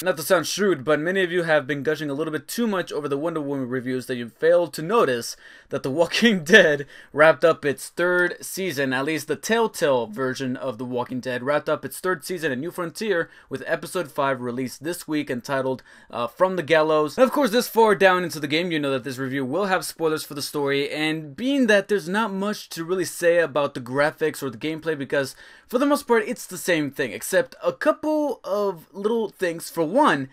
Not to sound shrewd, but many of you have been gushing a little bit too much over the Wonder Woman reviews that you failed to notice that The Walking Dead wrapped up its third season, at least the Telltale version of The Walking Dead wrapped up its third season, A New Frontier, with episode 5 released this week entitled From the Gallows. And of course, this far down into the game, you know that this review will have spoilers for the story, and being that there's not much to really say about the graphics or the gameplay, because for the most part, it's the same thing, except a couple of little things. For one,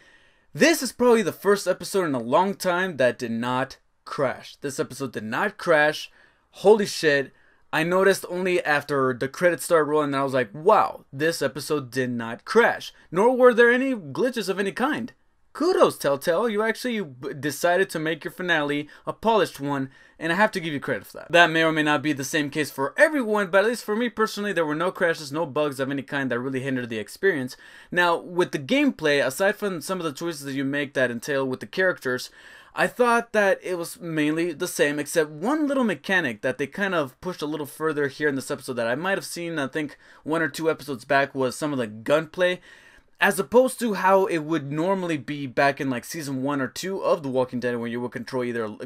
this is probably the first episode in a long time that did not crash. This episode did not crash. Holy shit. I noticed only after the credits started rolling and I was like, wow, this episode did not crash. Nor were there any glitches of any kind. Kudos, Telltale. You actually decided to make your finale a polished one, and I have to give you credit for that. That may or may not be the same case for everyone, but at least for me personally, there were no crashes, no bugs of any kind that really hindered the experience. Now, with the gameplay, aside from some of the choices that you make that entail with the characters, I thought that it was mainly the same, except one little mechanic that they kind of pushed a little further here in this episode that I might have seen, I think, 1 or 2 episodes back, was some of the gunplay. As opposed to how it would normally be back in like season 1 or 2 of The Walking Dead, when you would control either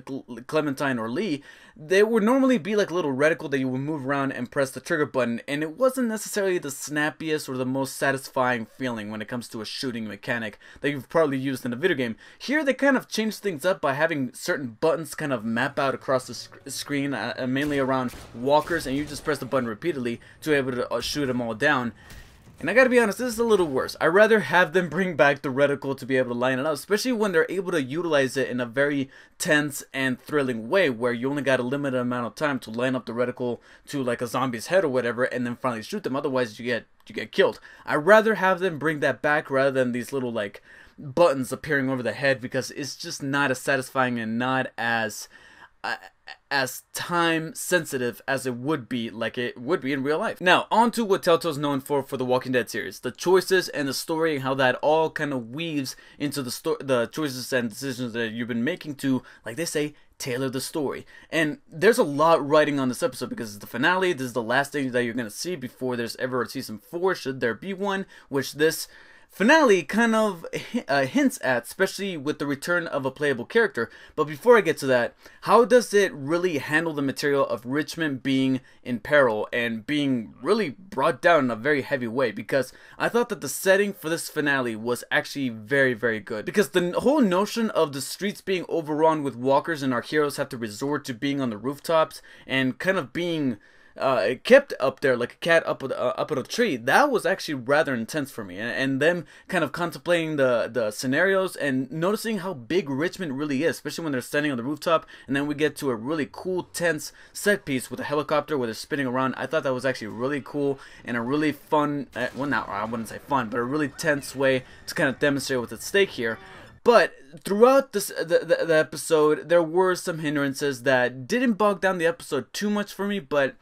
Clementine or Lee, there would normally be like a little reticle that you would move around and press the trigger button, and it wasn't necessarily the snappiest or the most satisfying feeling when it comes to a shooting mechanic that you've probably used in a video game. Here they kind of changed things up by having certain buttons kind of map out across the screen, mainly around walkers, and you just press the button repeatedly to be able to shoot them all down. And I gotta be honest, this is a little worse. I'd rather have them bring back the reticle to be able to line it up, especially when they're able to utilize it in a very tense and thrilling way, where you only got a limited amount of time to line up the reticle to like a zombie's head or whatever, and then finally shoot them. Otherwise, you get killed. I'd rather have them bring that back rather than these little like buttons appearing over the head, because it's just not as satisfying and not as time sensitive as it would be in real life. Now, on to what Telltale's known for The Walking Dead series. The choices and the story, and how that all kind of weaves into the choices and decisions that you've been making to, like they say, tailor the story. And there's a lot riding on this episode, because it's the finale. This is the last thing that you're going to see before there's ever a season 4, should there be one, which this finale kind of hints at, especially with the return of a playable character. But before I get to that, how does it really handle the material of Richmond being in peril and being really brought down in a very heavy way? Because I thought that the setting for this finale was actually very, very good. Because the whole notion of the streets being overrun with walkers and our heroes have to resort to being on the rooftops and kind of being kept up there like a cat up at a tree, that was actually rather intense for me. And them kind of contemplating the scenarios and noticing how big Richmond really is, especially when they're standing on the rooftop, and then we get to a really cool, tense set piece with a helicopter where they're spinning around. I thought that was actually really cool and a really fun, well, not, I wouldn't say fun, but a really tense way to kind of demonstrate what's at stake here. But throughout the episode, there were some hindrances that didn't bog down the episode too much for me, but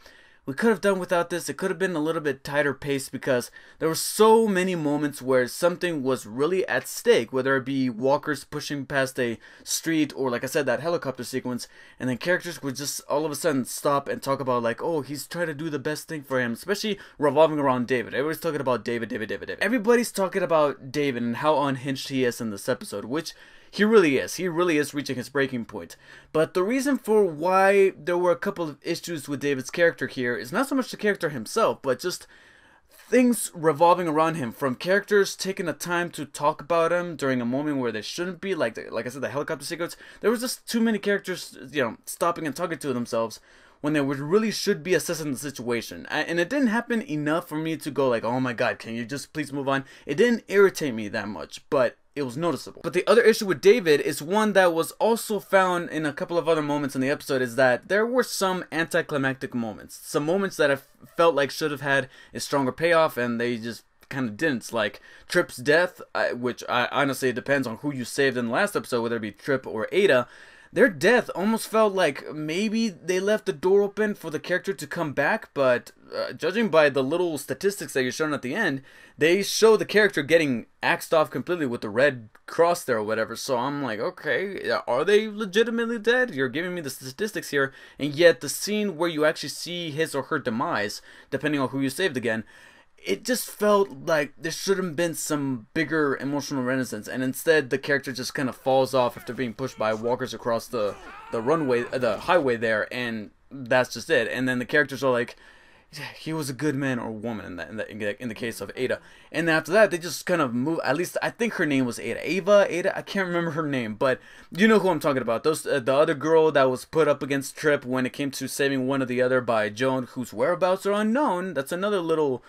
we could have done without this. It could have been a little bit tighter pace, because there were so many moments where something was really at stake, whether it be walkers pushing past a street, or like I said, that helicopter sequence, and then characters would just all of a sudden stop and talk about like, oh, he's trying to do the best thing for him, especially revolving around David. Everybody's talking about David. Everybody's talking about David and how unhinged he is in this episode, which he really is. He really is reaching his breaking point. But the reason for why there were a couple of issues with David's character here is not so much the character himself, but just things revolving around him, from characters taking the time to talk about him during a moment where they shouldn't be, like I said, the helicopter sequence. There was just too many characters, stopping and talking to themselves when they really should be assessing the situation. And it didn't happen enough for me to go like, oh my god, can you just please move on? It didn't irritate me that much, but it was noticeable. But the other issue with David is one that was also found in a couple of other moments in the episode, is that there were some anticlimactic moments. Some moments that I felt like should have had a stronger payoff, and they just kind of didn't. Like Tripp's death, which honestly, it depends on who you saved in the last episode, whether it be Tripp or Ada. Their death almost felt like maybe they left the door open for the character to come back, but judging by the little statistics that you're shown at the end, they show the character getting axed off completely with the red cross there or whatever. So I'm like, okay, are they legitimately dead? You're giving me the statistics here, and yet the scene where you actually see his or her demise, depending on who you saved again, it just felt like there should have been some bigger emotional renaissance, and instead the character just kind of falls off after being pushed by walkers across the runway, the highway there, and that's just it. And then the characters are like, he was a good man or woman in the case of Ada. And then after that, they just kind of move. At least I think her name was Ada. I can't remember her name, but you know who I'm talking about. Those the other girl that was put up against Trip when it came to saving one or the other by Joan, whose whereabouts are unknown. That's another little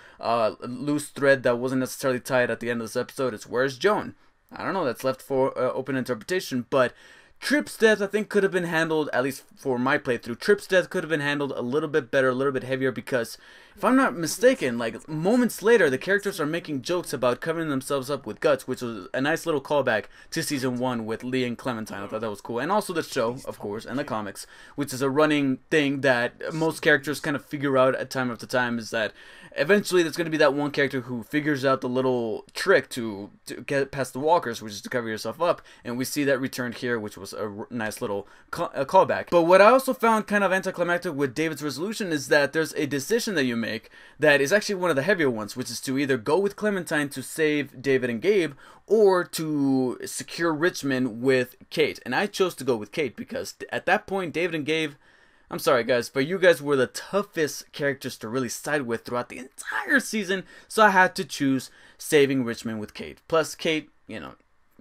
loose thread that wasn't necessarily tied at the end of this episode. It's where's Joan? I don't know. That's left for open interpretation, but Trip's death, I think, could have been handled, at least for my playthrough, Trip's death could have been handled a little bit better, a little bit heavier, because, if I'm not mistaken, like, moments later, the characters are making jokes about covering themselves up with guts, which was a nice little callback to Season 1 with Lee and Clementine. I thought that was cool. And also the show, of course, and the comics, which is a running thing that most characters kind of figure out at time after time, is that eventually there's going to be that one character who figures out the little trick to get past the walkers, which is to cover yourself up, and we see that returned here, which was a nice little callback. But what I also found kind of anticlimactic with David's resolution is that there's a decision that you make that is actually one of the heavier ones, which is to either go with Clementine to save David and Gabe, or to secure Richmond with Kate. And I chose to go with Kate because at that point, David and Gabe, I'm sorry guys, but you guys were the toughest characters to really side with throughout the entire season, so I had to choose saving Richmond with Kate. Plus Kate, you know,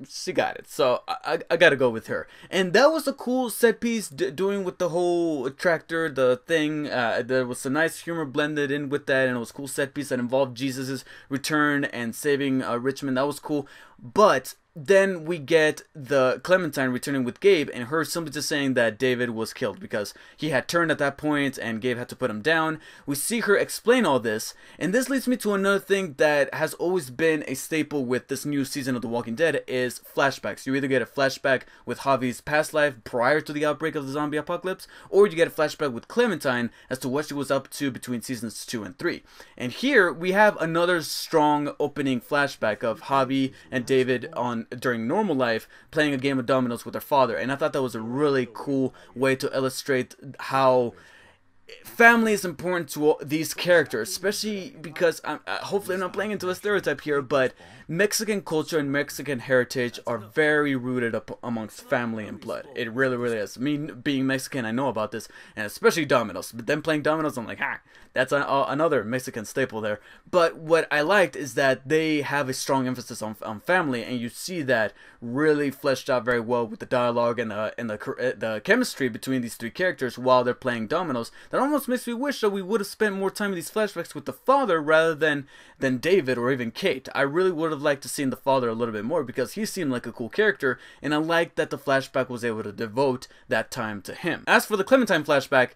she got it, so I gotta go with her. And that was a cool set piece, doing with the whole tractor, the thing. There was some nice humor blended in with that, and it was a cool set piece that involved Jesus's return and saving Richmond. That was cool, but then we get the Clementine returning with Gabe, and her simply just saying that David was killed because he had turned at that point and Gabe had to put him down. We see her explain all this, and this leads me to another thing that has always been a staple with this new season of The Walking Dead is flashbacks. You either get a flashback with Javi's past life prior to the outbreak of the zombie apocalypse, or you get a flashback with Clementine as to what she was up to between seasons 2 and 3. And here we have another strong opening flashback of Javi and David during normal life playing a game of dominoes with their father, and I thought that was a really cool way to illustrate how family is important to these characters, especially because hopefully I'm not playing into a stereotype here, but Mexican culture and Mexican heritage are very rooted up amongst family and blood. It really, really is. Me being Mexican, I know about this, and especially dominoes. But then playing dominoes, I'm like, that's another Mexican staple there. But what I liked is that they have a strong emphasis on family, and you see that really fleshed out very well with the dialogue and the chemistry between these three characters while they're playing dominoes. That almost makes me wish that we would have spent more time in these flashbacks with the father rather than David or even Kate. I really would have liked to see the father a little bit more because he seemed like a cool character, and I liked that the flashback was able to devote that time to him. As for the Clementine flashback,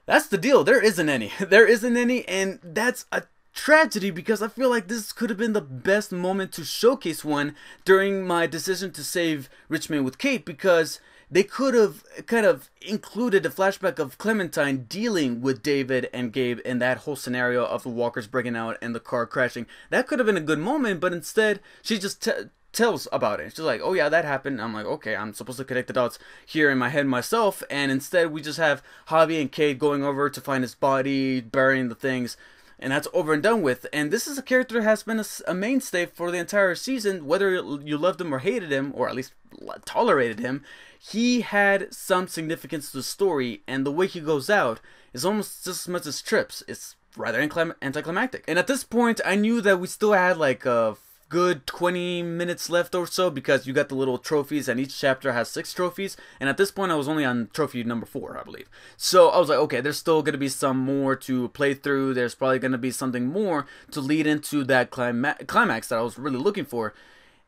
that's the deal. There isn't any. There isn't any, and that's a tragedy because I feel like this could have been the best moment to showcase one during my decision to save Richmond with Kate, because they could have kind of included a flashback of Clementine dealing with David and Gabe in that whole scenario of the walkers breaking out and the car crashing. That could have been a good moment, but instead she just tells about it. She's like, oh yeah, that happened. I'm like, okay, I'm supposed to connect the dots here in my head myself, and instead we just have Javi and Kate going over to find his body, burying the things, and that's over and done with. And this is a character that has been a mainstay for the entire season, whether you loved him or hated him, or at least tolerated him. He had some significance to the story, and the way he goes out is almost just as much as Trips. It's rather anticlimactic. And at this point, I knew that we still had like a good 20 minutes left or so, because you got the little trophies, and each chapter has 6 trophies, and at this point I was only on trophy number 4, I believe. So I was like, okay, there's still going to be some more to play through. There's probably going to be something more to lead into that climax that I was really looking for,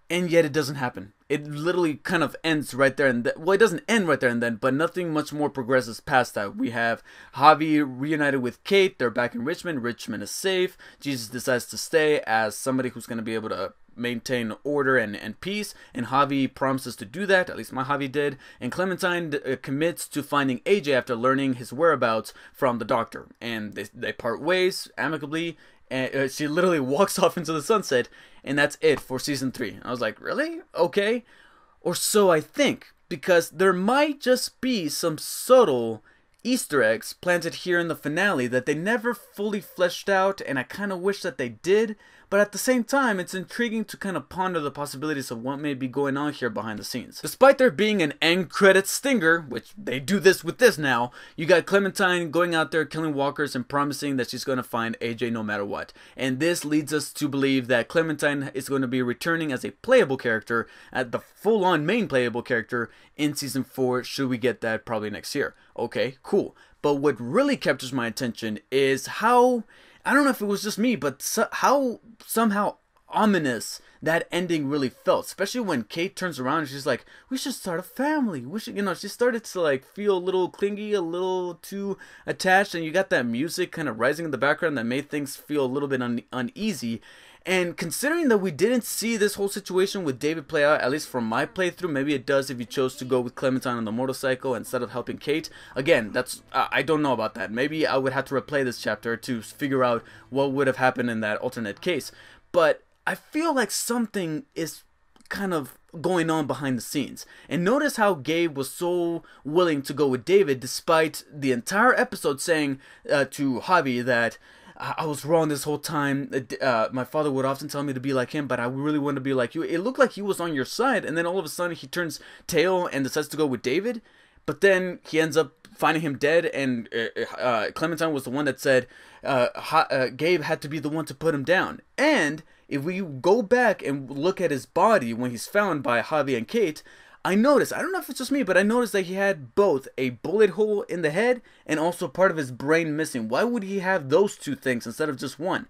and yet it doesn't happen. It literally kind of ends right there and then. Well, it doesn't end right there and then, but nothing much more progresses past that. We have Javi reunited with Kate. They're back in Richmond. Richmond is safe. Jesus decides to stay as somebody who's going to be able to maintain order and peace, and Javi promises to do that. At least my Javi did. And Clementine commits to finding AJ after learning his whereabouts from the doctor, and they part ways amicably, and she literally walks off into the sunset, and that's it for season 3. I was like, really? Okay. Or so I think, because there might just be some subtle Easter eggs planted here in the finale that they never fully fleshed out, and I kind of wish that they did. But at the same time, it's intriguing to kind of ponder the possibilities of what may be going on here behind the scenes. Despite there being an end credits stinger, which they do this with this now, you got Clementine going out there killing walkers and promising that she's going to find AJ no matter what. And this leads us to believe that Clementine is going to be returning as a playable character, at the full-on main playable character in Season 4, should we get that probably next year. Okay, cool. But what really captures my attention is how, I don't know if it was just me, but how somehow ominous that ending really felt. Especially when Kate turns around and she's like, we should start a family. We should, she started to like feel a little clingy, a little too attached. And you got that music kind of rising in the background that made things feel a little bit uneasy. And considering that we didn't see this whole situation with David play out, at least from my playthrough, maybe it does if you chose to go with Clementine on the motorcycle instead of helping Kate. Again, that's I don't know about that. Maybe I would have to replay this chapter to figure out what would have happened in that alternate case. But I feel like something is kind of going on behind the scenes. And notice how Gabe was so willing to go with David despite the entire episode saying to Javi that I was wrong this whole time. My father would often tell me to be like him, but I really want to be like you. It looked like he was on your side, and then all of a sudden he turns tail and decides to go with David. But then he ends up finding him dead, and Clementine was the one that said Gabe had to be the one to put him down. And if we go back and look at his body when he's found by Javi and Kate, I noticed, I don't know if it's just me, but I noticed that he had both a bullet hole in the head and also part of his brain missing. Why would he have those two things instead of just one?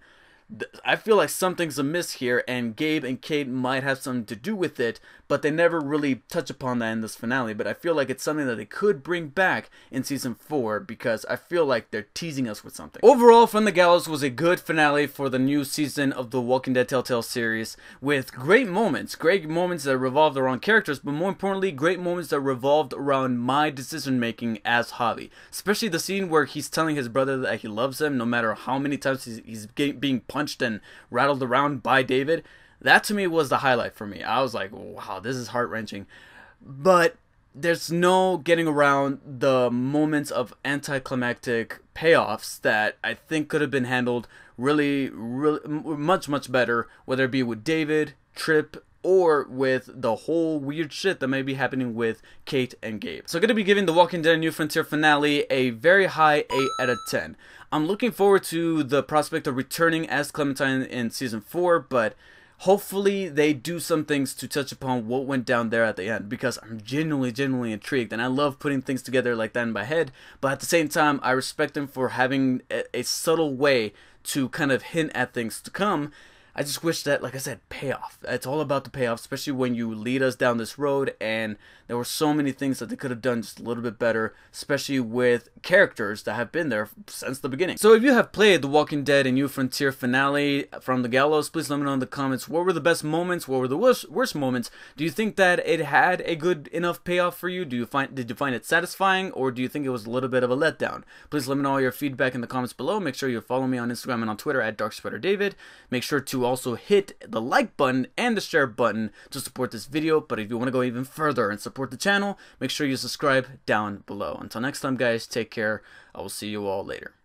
I feel like something's amiss here, and Gabe and Kate might have something to do with it, but they never really touch upon that in this finale. But I feel like it's something that they could bring back in Season 4, because I feel like they're teasing us with something. Overall, From the Gallows was a good finale for the new season of the Walking Dead Telltale series, with great moments that revolved around characters, but more importantly, great moments that revolved around my decision making as Javi. Especially the scene where he's telling his brother that he loves him, no matter how many times he's being punched and rattled around by David. That to me was the highlight for me. I was like, wow, this is heart-wrenching. But there's no getting around the moments of anticlimactic payoffs that I think could have been handled really much better, whether it be with David, Tripp, or with the whole weird shit that may be happening with Kate and Gabe. So I'm going to be giving The Walking Dead New Frontier finale a very high 8 out of 10. I'm looking forward to the prospect of returning as Clementine in Season 4, but hopefully they do some things to touch upon what went down there at the end, because I'm genuinely intrigued, and I love putting things together like that in my head, but at the same time, I respect them for having a subtle way to kind of hint at things to come. I just wish that, like I said, payoff. It's all about the payoff, especially when you lead us down this road, and there were so many things that they could have done just a little bit better, especially with characters that have been there since the beginning. So if you have played The Walking Dead: A New Frontier finale From the Gallows, please let me know in the comments what were the best moments, what were the worst moments. Do you think that it had a good enough payoff for you? Did you find it satisfying, or do you think it was a little bit of a letdown? Please let me know all your feedback in the comments below. Make sure you follow me on Instagram and on Twitter at DarkSpiderDavid. Make sure to also hit the like button and the share button to support this video. But if you want to go even further and support the channel, make sure you subscribe down below. Until next time, guys, take care. I will see you all later.